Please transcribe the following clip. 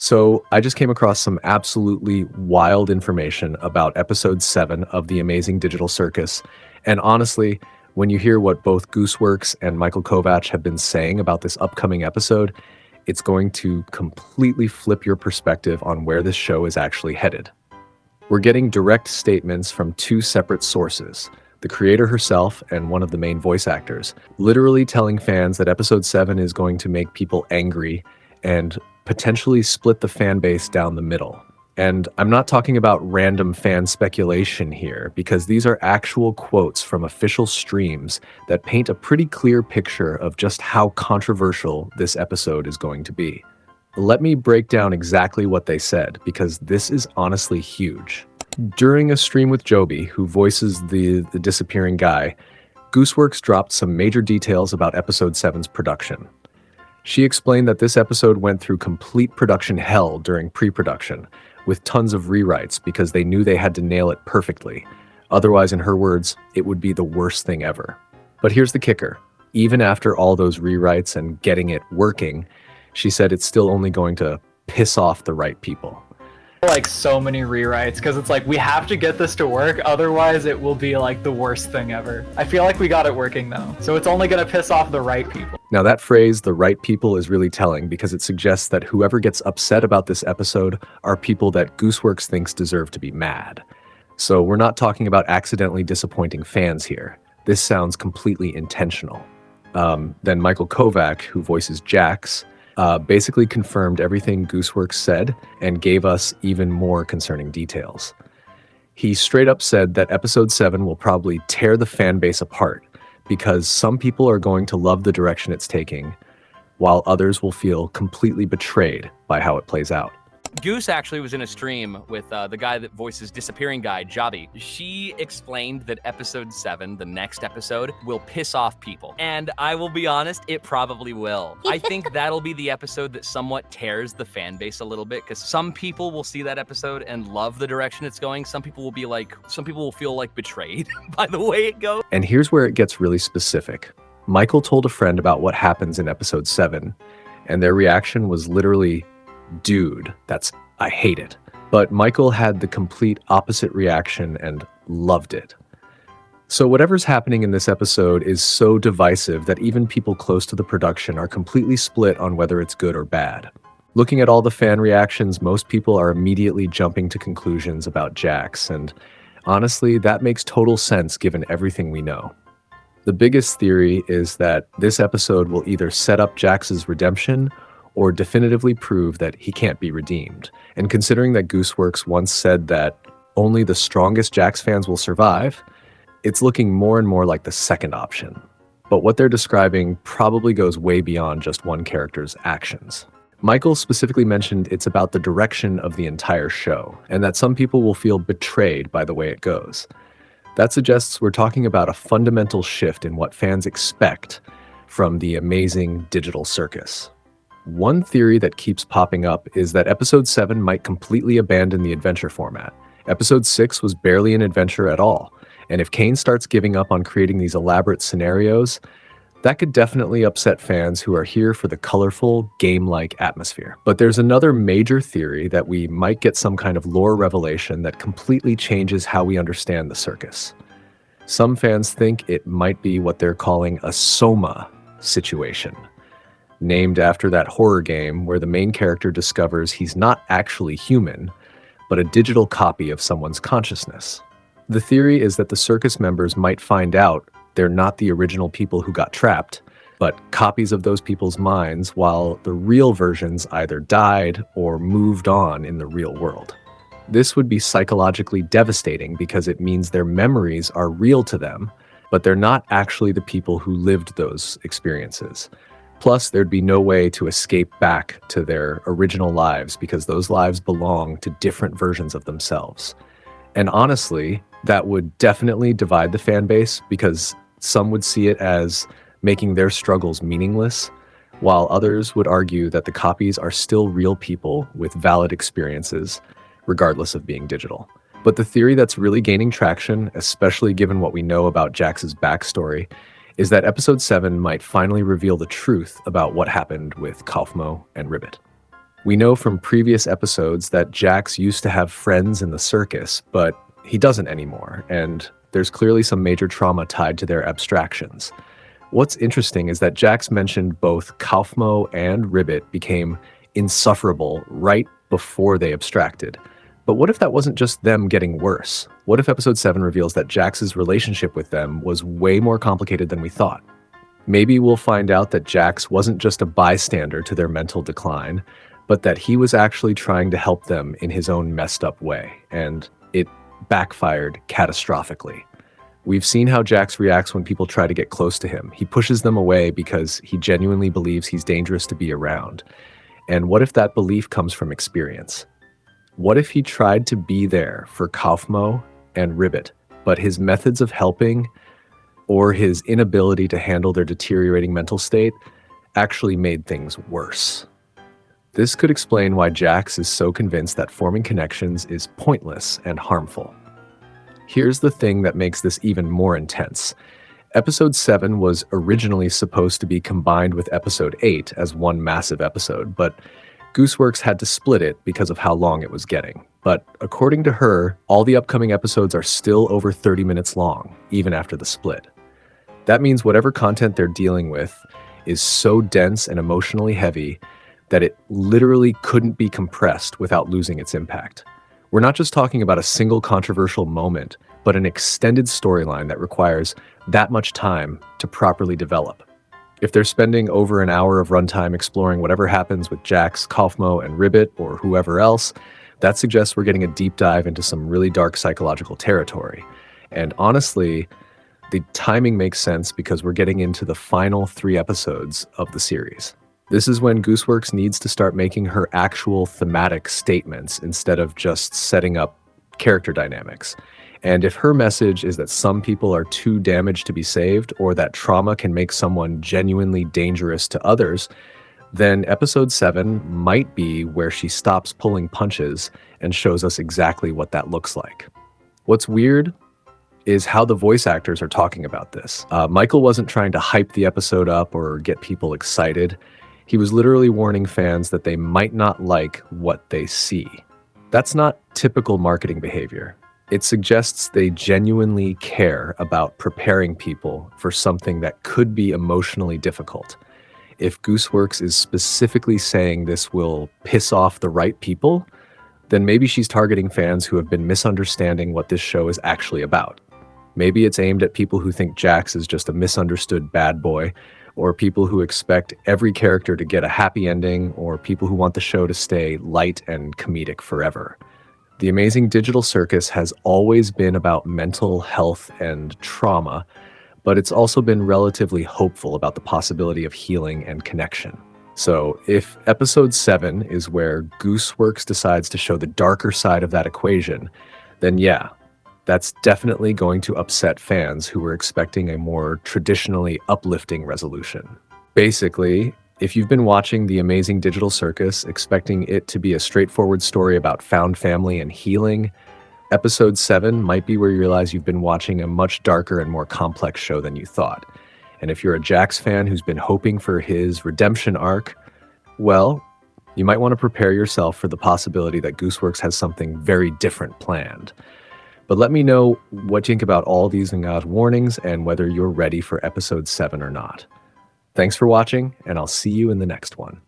So I just came across some absolutely wild information about episode 7 of the Amazing Digital Circus. And honestly, when you hear what both Gooseworx and Michael Kovach have been saying about this upcoming episode, it's going to completely flip your perspective on where this show is actually headed. We're getting direct statements from two separate sources, the creator herself and one of the main voice actors, literally telling fans that episode 7 is going to make people angry and potentially split the fan base down the middle. And I'm not talking about random fan speculation here, because these are actual quotes from official streams that paint a pretty clear picture of just how controversial this episode is going to be. Let me break down exactly what they said, because this is honestly huge. During a stream with Joby, who voices the disappearing guy, Gooseworx dropped some major details about episode 7's production. She explained that this episode went through complete production hell during pre-production, with tons of rewrites because they knew they had to nail it perfectly. Otherwise, in her words, it would be the worst thing ever. But here's the kicker. Even after all those rewrites and getting it working, she said it's still only going to piss off the right people. Like so many rewrites, because it's like we have to get this to work, otherwise it will be like the worst thing ever. I feel like we got it working though, so it's only going to piss off the right people. Now that phrase, the right people, is really telling because it suggests that whoever gets upset about this episode are people that Gooseworx thinks deserve to be mad. So we're not talking about accidentally disappointing fans here. This sounds completely intentional. Then Michael Kovach, who voices Jax, basically confirmed everything Gooseworx said and gave us even more concerning details. He straight up said that episode 7 will probably tear the fan base apart because some people are going to love the direction it's taking, while others will feel completely betrayed by how it plays out. Goose actually was in a stream with the guy that voices disappearing guy, Joby. She explained that episode 7, the next episode, will piss off people. And I will be honest, it probably will. I think that'll be the episode that somewhat tears the fan base a little bit, because some people will see that episode and love the direction it's going. Some people will feel like betrayed by the way it goes. And here's where it gets really specific. Michael told a friend about what happens in episode 7, and their reaction was literally, "Dude, I hate it." But Michael had the complete opposite reaction and loved it. So whatever's happening in this episode is so divisive that even people close to the production are completely split on whether it's good or bad. Looking at all the fan reactions, most people are immediately jumping to conclusions about Jax, and honestly, that makes total sense given everything we know. The biggest theory is that this episode will either set up Jax's redemption or definitively prove that he can't be redeemed. And considering that Gooseworx once said that only the strongest Jax fans will survive, it's looking more and more like the second option. But what they're describing probably goes way beyond just one character's actions. Michael specifically mentioned it's about the direction of the entire show, and that some people will feel betrayed by the way it goes. That suggests we're talking about a fundamental shift in what fans expect from the Amazing Digital Circus. One theory that keeps popping up is that episode 7 might completely abandon the adventure format. Episode 6 was barely an adventure at all, and if Kane starts giving up on creating these elaborate scenarios, that could definitely upset fans who are here for the colorful, game-like atmosphere. But there's another major theory that we might get some kind of lore revelation that completely changes how we understand the circus. Some fans think it might be what they're calling a soma situation, named after that horror game where the main character discovers he's not actually human, but a digital copy of someone's consciousness. The theory is that the circus members might find out they're not the original people who got trapped, but copies of those people's minds, while the real versions either died or moved on in the real world. This would be psychologically devastating because it means their memories are real to them, but they're not actually the people who lived those experiences. Plus, there'd be no way to escape back to their original lives because those lives belong to different versions of themselves. And honestly, that would definitely divide the fan base because some would see it as making their struggles meaningless, while others would argue that the copies are still real people with valid experiences, regardless of being digital. But the theory that's really gaining traction, especially given what we know about Jax's backstory, is that episode 7 might finally reveal the truth about what happened with Kaufmo and Ribbit. We know from previous episodes that Jax used to have friends in the circus, but he doesn't anymore, and there's clearly some major trauma tied to their abstractions. What's interesting is that Jax mentioned both Kaufmo and Ribbit became insufferable right before they abstracted. But what if that wasn't just them getting worse? What if episode 7 reveals that Jax's relationship with them was way more complicated than we thought? Maybe we'll find out that Jax wasn't just a bystander to their mental decline, but that he was actually trying to help them in his own messed up way, and it backfired catastrophically. We've seen how Jax reacts when people try to get close to him. He pushes them away because he genuinely believes he's dangerous to be around. And what if that belief comes from experience? What if he tried to be there for Kaufmo and Ribbit, but his methods of helping or his inability to handle their deteriorating mental state actually made things worse? This could explain why Jax is so convinced that forming connections is pointless and harmful. Here's the thing that makes this even more intense. Episode 7 was originally supposed to be combined with Episode 8 as one massive episode, but Gooseworx had to split it because of how long it was getting. But according to her, all the upcoming episodes are still over 30 minutes long, even after the split. That means whatever content they're dealing with is so dense and emotionally heavy that it literally couldn't be compressed without losing its impact. We're not just talking about a single controversial moment, but an extended storyline that requires that much time to properly develop. If they're spending over an hour of runtime exploring whatever happens with Jax, Kaufmo, and Ribbit, or whoever else, that suggests we're getting a deep dive into some really dark psychological territory. And honestly, the timing makes sense because we're getting into the final 3 episodes of the series. This is when Gooseworx needs to start making her actual thematic statements instead of just setting up character dynamics. And if her message is that some people are too damaged to be saved, or that trauma can make someone genuinely dangerous to others, then episode 7 might be where she stops pulling punches and shows us exactly what that looks like. What's weird is how the voice actors are talking about this. Michael wasn't trying to hype the episode up or get people excited. He was literally warning fans that they might not like what they see. That's not typical marketing behavior. It suggests they genuinely care about preparing people for something that could be emotionally difficult. If Gooseworx is specifically saying this will piss off the right people, then maybe she's targeting fans who have been misunderstanding what this show is actually about. Maybe it's aimed at people who think Jax is just a misunderstood bad boy, or people who expect every character to get a happy ending, or people who want the show to stay light and comedic forever. The Amazing Digital Circus has always been about mental health and trauma, but it's also been relatively hopeful about the possibility of healing and connection. So if episode 7 is where Gooseworx decides to show the darker side of that equation, then yeah, that's definitely going to upset fans who were expecting a more traditionally uplifting resolution. Basically, if you've been watching The Amazing Digital Circus expecting it to be a straightforward story about found family and healing, episode 7 might be where you realize you've been watching a much darker and more complex show than you thought. And if you're a Jax fan who's been hoping for his redemption arc, well, you might want to prepare yourself for the possibility that Gooseworx has something very different planned. But let me know what you think about all these warnings and whether you're ready for episode 7 or not. Thanks for watching, and I'll see you in the next one.